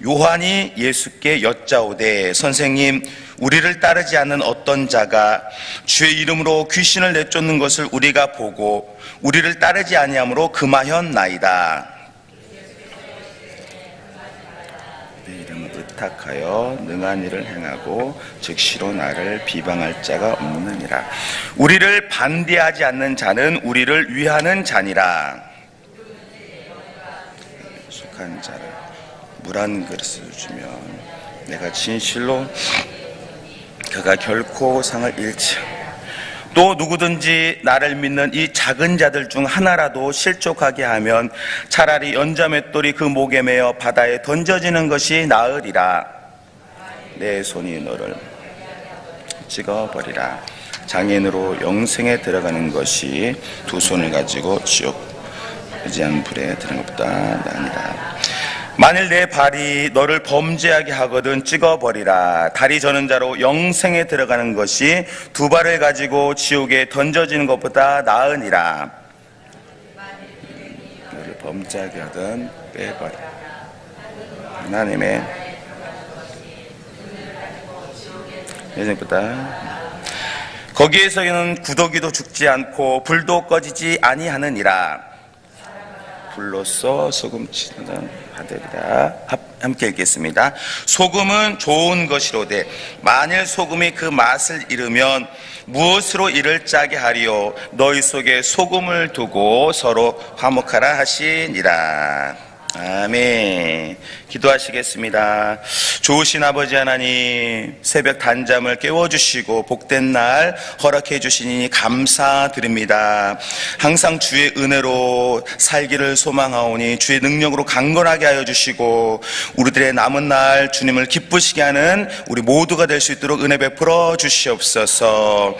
요한이 예수께 여짜오되 선생님, 우리를 따르지 않는 어떤 자가 주의 이름으로 귀신을 내쫓는 것을 우리가 보고 우리를 따르지 아니함으로 금하였나이다. 내 이름을 의탁하여 능한 일을 행하고 즉시로 나를 비방할 자가 없느니라. 우리를 반대하지 않는 자는 우리를 위하는 자니라. 속한 자를 물 한 그릇을 주면 내가 진실로 그가 결코 상을 잃지. 또 누구든지 나를 믿는 이 작은 자들 중 하나라도 실족하게 하면 차라리 연자맷돌이 그 목에 매어 바다에 던져지는 것이 나으리라. 내 손이 너를 찍어버리라. 장애인으로 영생에 들어가는 것이 두 손을 가지고 지옥 의지한 불에 드는 것보다 나으니라. 만일 내 발이 너를 범죄하게 하거든 찍어버리라. 다리 저는 자로 영생에 들어가는 것이 두 발을 가지고 지옥에 던져지는 것보다 나으니라. 너를 범죄하게 하든 빼버리라. 하나님의 예정보다 거기에서는 구더기도 죽지 않고 불도 꺼지지 아니하느니라. 불로써 소금치는 하되리라. 함께 읽겠습니다. 소금은 좋은 것이로되 만일 소금이 그 맛을 잃으면 무엇으로 이를 짜게 하리요. 너희 속에 소금을 두고 서로 화목하라 하시니라. 아멘. 기도하시겠습니다. 좋으신 아버지 하나님, 새벽 단잠을 깨워주시고 복된 날 허락해 주시니 감사드립니다. 항상 주의 은혜로 살기를 소망하오니 주의 능력으로 강건하게 하여 주시고 우리들의 남은 날 주님을 기쁘시게 하는 우리 모두가 될 수 있도록 은혜 베풀어 주시옵소서.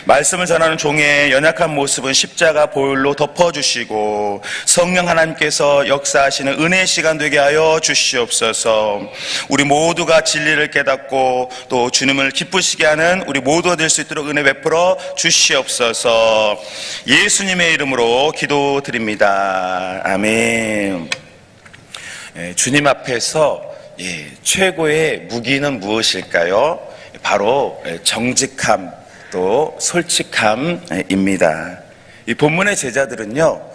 말씀을 전하는 종의 연약한 모습은 십자가 보혈로 덮어주시고 성령 하나님께서 역사하시는 은혜의 시간 되게 하여 주시옵소서. 우리 모두가 진리를 깨닫고 또 주님을 기쁘시게 하는 우리 모두가 될 수 있도록 은혜 베풀어 주시옵소서. 예수님의 이름으로 기도드립니다. 아멘. 주님 앞에서 최고의 무기는 무엇일까요? 바로 정직함 또 솔직함입니다. 이 본문의 제자들은요,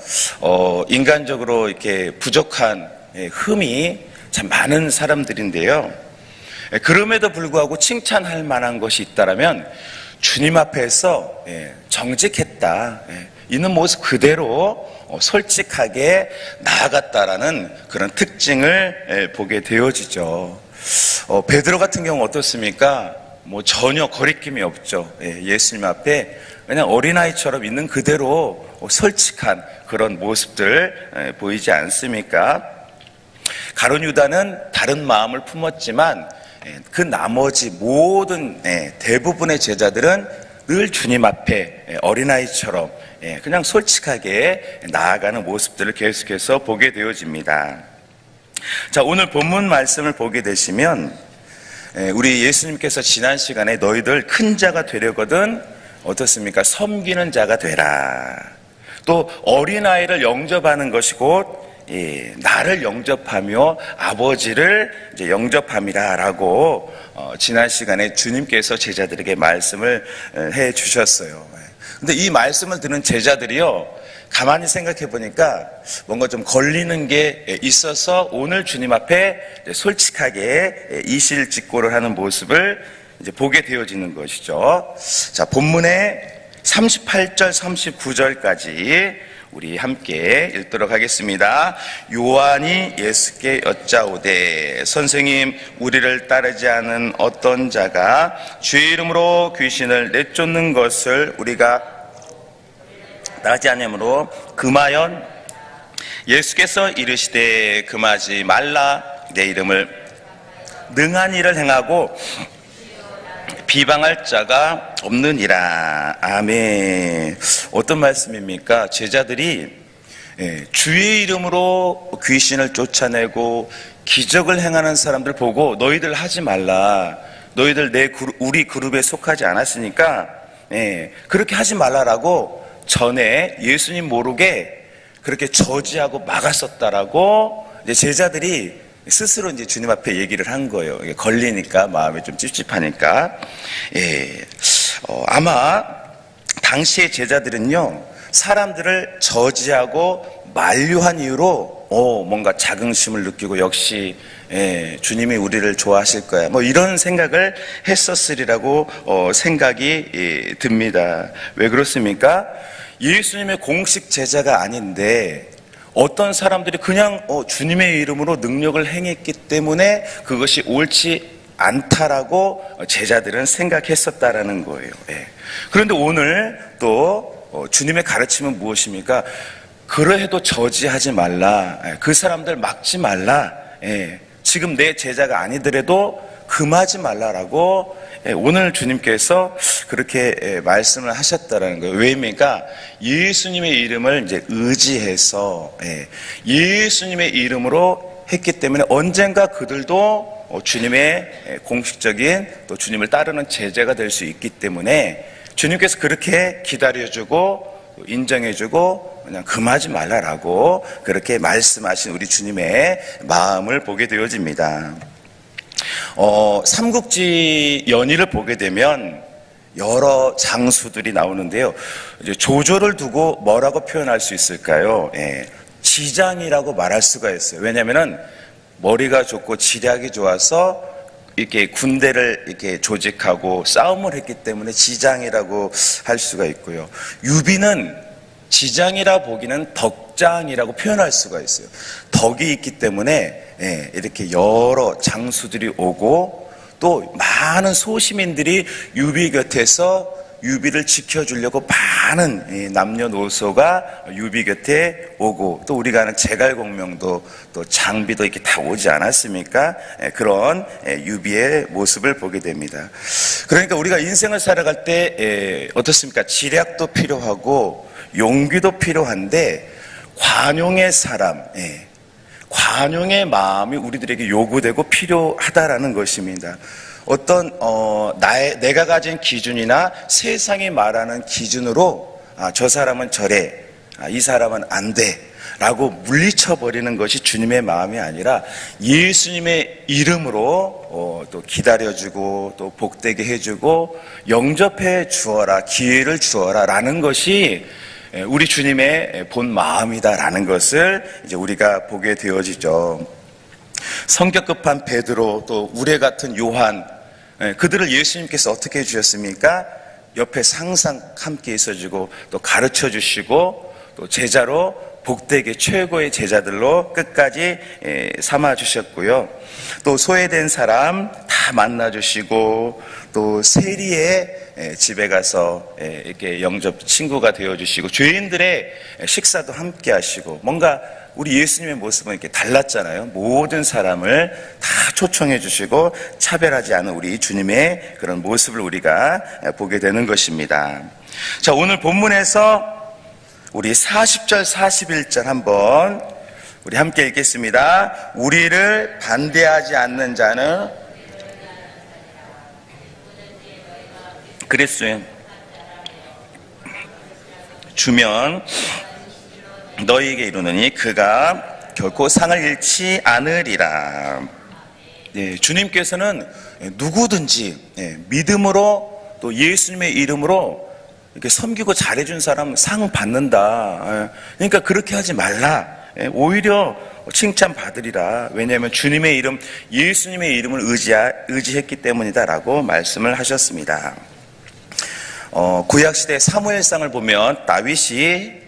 인간적으로 이렇게 부족한 흠이 참 많은 사람들인데요. 그럼에도 불구하고 칭찬할 만한 것이 있다라면 주님 앞에서 정직했다, 있는 모습 그대로 솔직하게 나아갔다라는 그런 특징을 보게 되어지죠. 베드로 같은 경우 어떻습니까? 전혀 거리낌이 없죠. 예수님 앞에 그냥 어린아이처럼 있는 그대로 솔직한 그런 모습들 보이지 않습니까? 가룟 유다는 다른 마음을 품었지만 그 나머지 모든 대부분의 제자들은 늘 주님 앞에 어린아이처럼 그냥 솔직하게 나아가는 모습들을 계속해서 보게 되어집니다. 자, 오늘 본문 말씀을 보게 되시면 우리 예수님께서 지난 시간에 너희들 큰 자가 되려거든 어떻습니까? 섬기는 자가 되라. 또 어린아이를 영접하는 것이 곧 나를 영접하며 아버지를 이제 영접함이라라고 지난 시간에 주님께서 제자들에게 말씀을 해 주셨어요. 근데 이 말씀을 듣는 제자들이요, 가만히 생각해 보니까 뭔가 좀 걸리는 게 있어서 오늘 주님 앞에 솔직하게 이실직고를 하는 모습을 이제 보게 되어지는 것이죠. 자, 본문의 38절, 39절까지 우리 함께 읽도록 하겠습니다. 요한이 예수께 여짜오되 선생님, 우리를 따르지 않은 어떤 자가 주의 이름으로 귀신을 내쫓는 것을 우리가 따르지 아니므로 금하연. 예수께서 이르시되 금하지 말라. 내 이름을 능한 일을 행하고 비방할 자가 없느니라. 아멘. 어떤 말씀입니까? 제자들이 주의 이름으로 귀신을 쫓아내고 기적을 행하는 사람들 보고 너희들 하지 말라. 너희들 우리 그룹에 속하지 않았으니까 그렇게 하지 말라라고 전에 예수님 모르게 그렇게 저지하고 막았었다라고 이제 제자들이 스스로 이제 주님 앞에 얘기를 한 거예요. 이게 걸리니까 마음이 좀 찝찝하니까. 아마 당시의 제자들은요, 사람들을 저지하고 만류한 이유로 뭔가 자긍심을 느끼고 역시 주님이 우리를 좋아하실 거야, 뭐 이런 생각을 했었으리라고 생각이 듭니다. 왜 그렇습니까? 예수님의 공식 제자가 아닌데 어떤 사람들이 그냥 주님의 이름으로 능력을 행했기 때문에 그것이 옳지 않다라고 제자들은 생각했었다라는 거예요. 그런데 오늘 또 주님의 가르침은 무엇입니까? 그러해도 저지하지 말라. 그 사람들 막지 말라. 지금 내 제자가 아니더라도 금하지 말라라고 오늘 주님께서 그렇게 말씀을 하셨다라는 거예요. 왜입니까? 예수님의 이름을 이제 의지해서 예수님의 이름으로 했기 때문에 언젠가 그들도 주님의 공식적인 또 주님을 따르는 제자가 될 수 있기 때문에 주님께서 그렇게 기다려주고 인정해주고 그냥 금하지 말라라고 그렇게 말씀하신 우리 주님의 마음을 보게 되어집니다. 삼국지 연의를 보게 되면 여러 장수들이 나오는데요. 이제 조조를 두고 뭐라고 표현할 수 있을까요? 지장이라고 말할 수가 있어요. 왜냐하면은 머리가 좋고 지략이 좋아서 이렇게 군대를 이렇게 조직하고 싸움을 했기 때문에 지장이라고 할 수가 있고요. 유비는 지장이라 보기는 덕장이라고 표현할 수가 있어요. 덕이 있기 때문에 이렇게 여러 장수들이 오고 또 많은 소시민들이 유비 곁에서 유비를 지켜주려고 많은 남녀노소가 유비 곁에 오고, 또 우리가 아는 제갈공명도 또 장비도 이렇게 다 오지 않았습니까? 그런 유비의 모습을 보게 됩니다. 그러니까 우리가 인생을 살아갈 때 어떻습니까? 지략도 필요하고 용기도 필요한데 관용의 사람, 관용의 마음이 우리들에게 요구되고 필요하다라는 것입니다. 어떤 내가 가진 기준이나 세상이 말하는 기준으로 저 사람은 저래, 이 사람은 안 돼 라고 물리쳐버리는 것이 주님의 마음이 아니라 예수님의 이름으로 또 기다려주고 또 복되게 해주고 영접해 주어라, 기회를 주어라 라는 것이 우리 주님의 본 마음이다라는 것을 이제 우리가 보게 되어지죠. 성격 급한 베드로, 또 우레 같은 요한, 그들을 예수님께서 어떻게 해주셨습니까? 옆에 항상 함께 있어주고 또 가르쳐 주시고 또 제자로 복되게 최고의 제자들로 끝까지 삼아 주셨고요. 또 소외된 사람 다 만나 주시고 또 세리의 집에 가서 이렇게 영접 친구가 되어 주시고 죄인들의 식사도 함께 하시고, 뭔가 우리 예수님의 모습은 이렇게 달랐잖아요. 모든 사람을 다 초청해 주시고 차별하지 않은 우리 주님의 그런 모습을 우리가 보게 되는 것입니다. 자, 오늘 본문에서 우리 40절 41절 한번 우리 함께 읽겠습니다. 우리를 반대하지 않는 자는 그리스도인 주면 너희에게 이르노니 그가 결코 상을 잃지 않으리라. 주님께서는 누구든지 믿음으로 또 예수님의 이름으로 이렇게 섬기고 잘해준 사람 상 받는다. 그러니까 그렇게 하지 말라. 오히려 칭찬 받으리라. 왜냐하면 주님의 이름, 예수님의 이름을 의지했기 때문이다라고 말씀을 하셨습니다. 구약시대 사무엘상을 보면 다윗이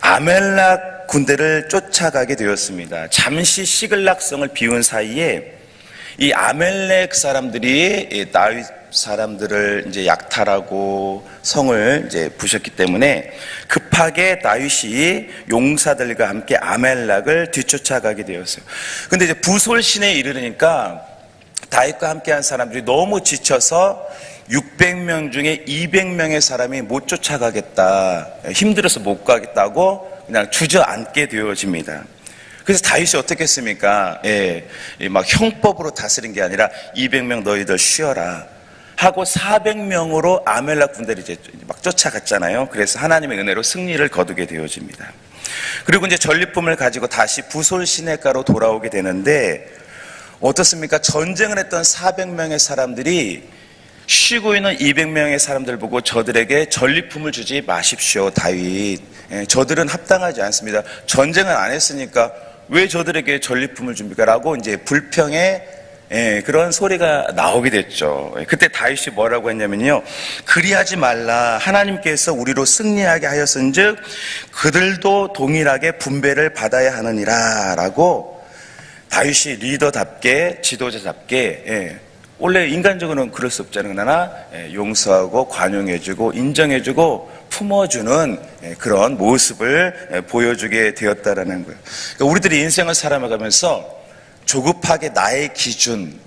아멜렉 군대를 쫓아가게 되었습니다. 잠시 시글락성을 비운 사이에 이 아멜렉 사람들이 다윗 사람들을 이제 약탈하고 성을 이제 부셨기 때문에 급하게 다윗이 용사들과 함께 아멜렉을 뒤쫓아가게 되었어요. 근데 이제 부솔신에 이르니까 다윗과 함께한 사람들이 너무 지쳐서 600명 중에 200명의 사람이 못 쫓아가겠다, 힘들어서 못 가겠다고 그냥 주저앉게 되어집니다. 그래서 다윗이 어떻게 했습니까? 막 형법으로 다스린 게 아니라 200명 너희들 쉬어라 하고 400명으로 아멜렉 군대를 이제 막 쫓아갔잖아요. 그래서 하나님의 은혜로 승리를 거두게 되어집니다. 그리고 이제 전리품을 가지고 다시 부솔 시내가로 돌아오게 되는데 어떻습니까? 전쟁을 했던 400명의 사람들이 쉬고 있는 200명의 사람들 보고 저들에게 전리품을 주지 마십시오, 다윗. 저들은 합당하지 않습니다. 전쟁을 안 했으니까 왜 저들에게 전리품을 줍니까? 라고 이제 불평의 그런 소리가 나오게 됐죠. 그때 다윗이 뭐라고 했냐면요. 그리하지 말라. 하나님께서 우리로 승리하게 하였은즉 그들도 동일하게 분배를 받아야 하느니라. 라고 다윗이 리더답게, 지도자답게, 원래 인간적으로는 그럴 수 없잖아요. 그러나 용서하고 관용해주고 인정해주고 품어주는 그런 모습을 보여주게 되었다라는 거예요. 그러니까 우리들이 인생을 살아가면서 조급하게 나의 기준,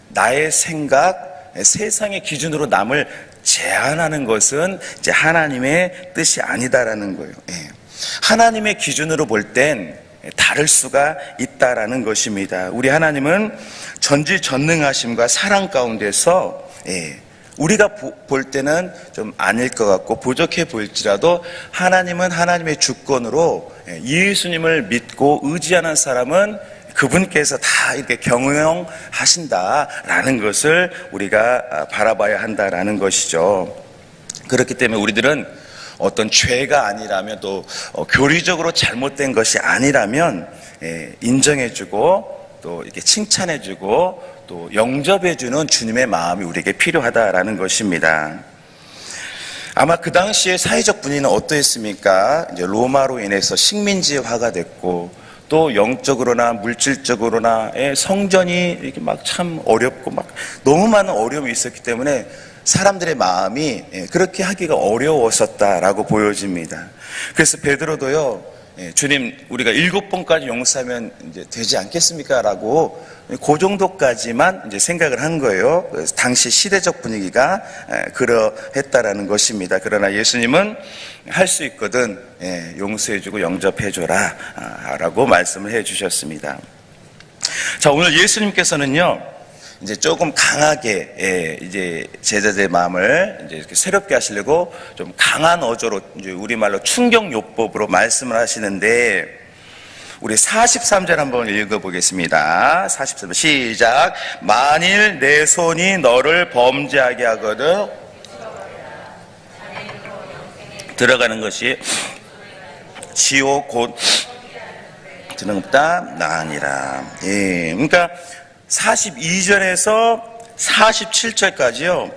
나의 생각, 세상의 기준으로 남을 제한하는 것은 이제 하나님의 뜻이 아니다라는 거예요. 하나님의 기준으로 볼 땐 다를 수가 있다라는 것입니다. 우리 하나님은 전지전능하심과 사랑 가운데서 우리가 볼 때는 좀 아닐 것 같고 부족해 보일지라도 하나님은 하나님의 주권으로 예수님을 믿고 의지하는 사람은 그분께서 다 이렇게 경영하신다라는 것을 우리가 바라봐야 한다라는 것이죠. 그렇기 때문에 우리들은 어떤 죄가 아니라면 또 교리적으로 잘못된 것이 아니라면 인정해주고 또 이렇게 칭찬해주고 또 영접해주는 주님의 마음이 우리에게 필요하다라는 것입니다. 아마 그 당시에 사회적 분위기는 어떠했습니까? 이제 로마로 인해서 식민지화가 됐고 또 영적으로나 물질적으로나 성전이 이렇게 막 참 어렵고 막 너무 많은 어려움이 있었기 때문에 사람들의 마음이 그렇게 하기가 어려웠었다라고 보여집니다. 그래서 베드로도요, 주님 우리가 7번까지 용서하면 이제 되지 않겠습니까? 라고 그 정도까지만 이제 생각을 한 거예요. 그래서 당시 시대적 분위기가 그러했다라는 것입니다. 그러나 예수님은 할 수 있거든 용서해주고 영접해줘라 라고 말씀을 해주셨습니다. 자, 오늘 예수님께서는요, 이제 조금 강하게 이제 제자들의 마음을 이제 이렇게 새롭게 하시려고 좀 강한 어조로 이제 우리말로 충격요법으로 말씀을 하시는데 우리 43절 한번 읽어보겠습니다. 43절 시작. 만일 내 손이 너를 범죄하게 하거든 들어가는 것이 지옥 곧 드는다 나으니라. 그러니까 42절에서 47절까지요.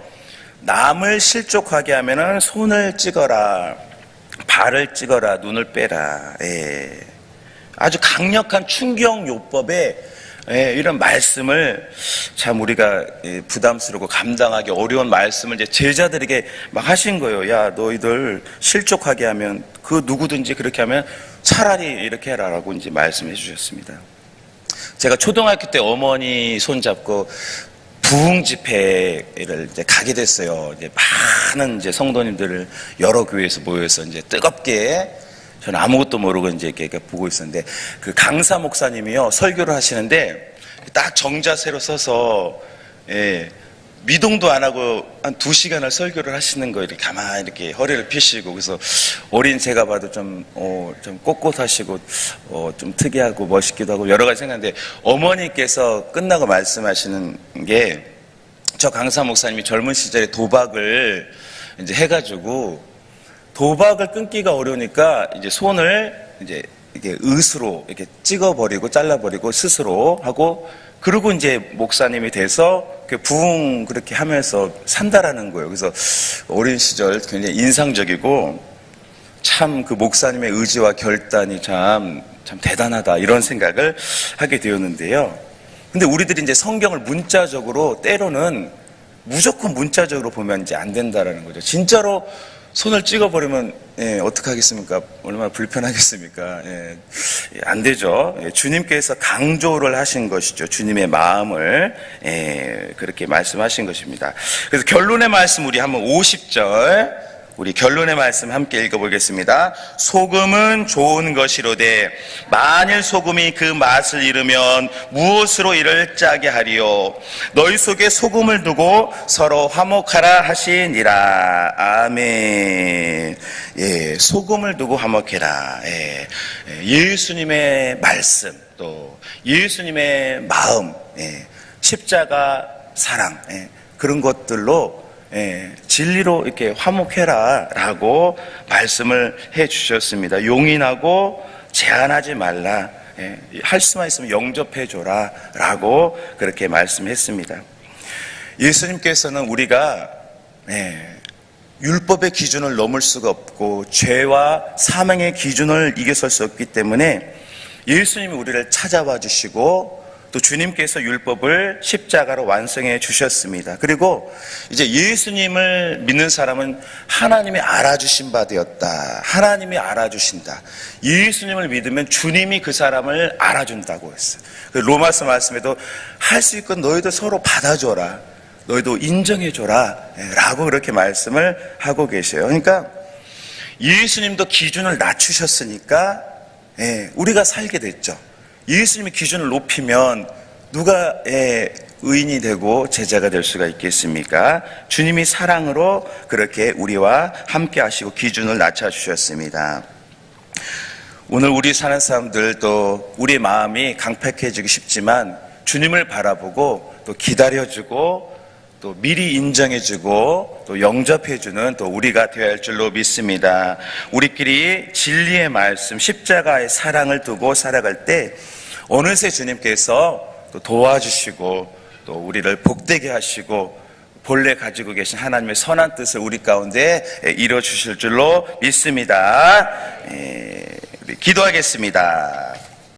남을 실족하게 하면은 손을 찍어라, 발을 찍어라, 눈을 빼라. 아주 강력한 충격요법에 이런 말씀을 참 우리가 부담스럽고 감당하기 어려운 말씀을 이제 제자들에게 막 하신 거예요. 야, 너희들 실족하게 하면 그 누구든지 그렇게 하면 차라리 이렇게 해라라고 이제 말씀해 주셨습니다. 제가 초등학교 때 어머니 손잡고 부흥 집회를 이제 가게 됐어요. 이제 많은 이제 성도님들을 여러 교회에서 모여서 이제 뜨겁게 저는 아무것도 모르고 이제 이렇게 보고 있었는데 그 강사 목사님이요 설교를 하시는데 딱 정자세로 서서 미동도 안 하고 한 2시간을 설교를 하시는 거예요. 이렇게 가만히 이렇게 허리를 펴시고. 그래서 어린 제가 봐도 좀 꼿꼿하시고, 좀 특이하고 멋있기도 하고 여러 가지 생각하는데 어머니께서 끝나고 말씀하시는 게 저 강사 목사님이 젊은 시절에 도박을 이제 해가지고 도박을 끊기가 어려우니까 이제 손을 이제 이렇게 의수로 이렇게 찍어버리고 잘라버리고 스스로 하고 그리고 이제 목사님이 돼서 부흥 그렇게 하면서 산다라는 거예요. 그래서 어린 시절 굉장히 인상적이고 참 그 목사님의 의지와 결단이 참 대단하다 이런 생각을 하게 되었는데요. 근데 우리들이 이제 성경을 문자적으로 때로는 무조건 문자적으로 보면 이제 안 된다라는 거죠. 진짜로 손을 찍어버리면 어떻게 하겠습니까? 얼마나 불편하겠습니까? 안 되죠. 주님께서 강조를 하신 것이죠. 주님의 마음을 그렇게 말씀하신 것입니다. 그래서 결론의 말씀 우리 한번 50절 우리 결론의 말씀 함께 읽어보겠습니다. 소금은 좋은 것이로되 만일 소금이 그 맛을 잃으면 무엇으로 이를 짜게 하리요. 너희 속에 소금을 두고 서로 화목하라 하시니라. 아멘. 예, 소금을 두고 화목해라. 예, 예수님의 말씀, 또 예수님의 마음, 예, 십자가 사랑, 예, 그런 것들로 진리로 이렇게 화목해라 라고 말씀을 해 주셨습니다. 용인하고 제한하지 말라, 할 수만 있으면 영접해 줘라 라고 그렇게 말씀했습니다. 예수님께서는 우리가 율법의 기준을 넘을 수가 없고 죄와 사망의 기준을 이겨설 수 없기 때문에 예수님이 우리를 찾아와 주시고 또 주님께서 율법을 십자가로 완성해 주셨습니다. 그리고 이제 예수님을 믿는 사람은 하나님이 알아주신 바 되었다. 하나님이 알아주신다. 예수님을 믿으면 주님이 그 사람을 알아준다고 했어요. 로마서 말씀에도 할 수 있건 너희도 서로 받아줘라. 너희도 인정해줘라. 라고 그렇게 말씀을 하고 계셔요. 그러니까 예수님도 기준을 낮추셨으니까 우리가 살게 됐죠. 예수님의 기준을 높이면 누가 의인이 되고 제자가 될 수가 있겠습니까? 주님이 사랑으로 그렇게 우리와 함께 하시고 기준을 낮춰주셨습니다. 오늘 우리 사는 사람들도 우리의 마음이 강팍해지기 쉽지만 주님을 바라보고 또 기다려주고 또 미리 인정해주고 또 영접해주는 또 우리가 되어야 할 줄로 믿습니다. 우리끼리 진리의 말씀, 십자가의 사랑을 두고 살아갈 때 어느새 주님께서 또 도와주시고 또 우리를 복되게 하시고 본래 가지고 계신 하나님의 선한 뜻을 우리 가운데 이루어주실 줄로 믿습니다. 우리 기도하겠습니다.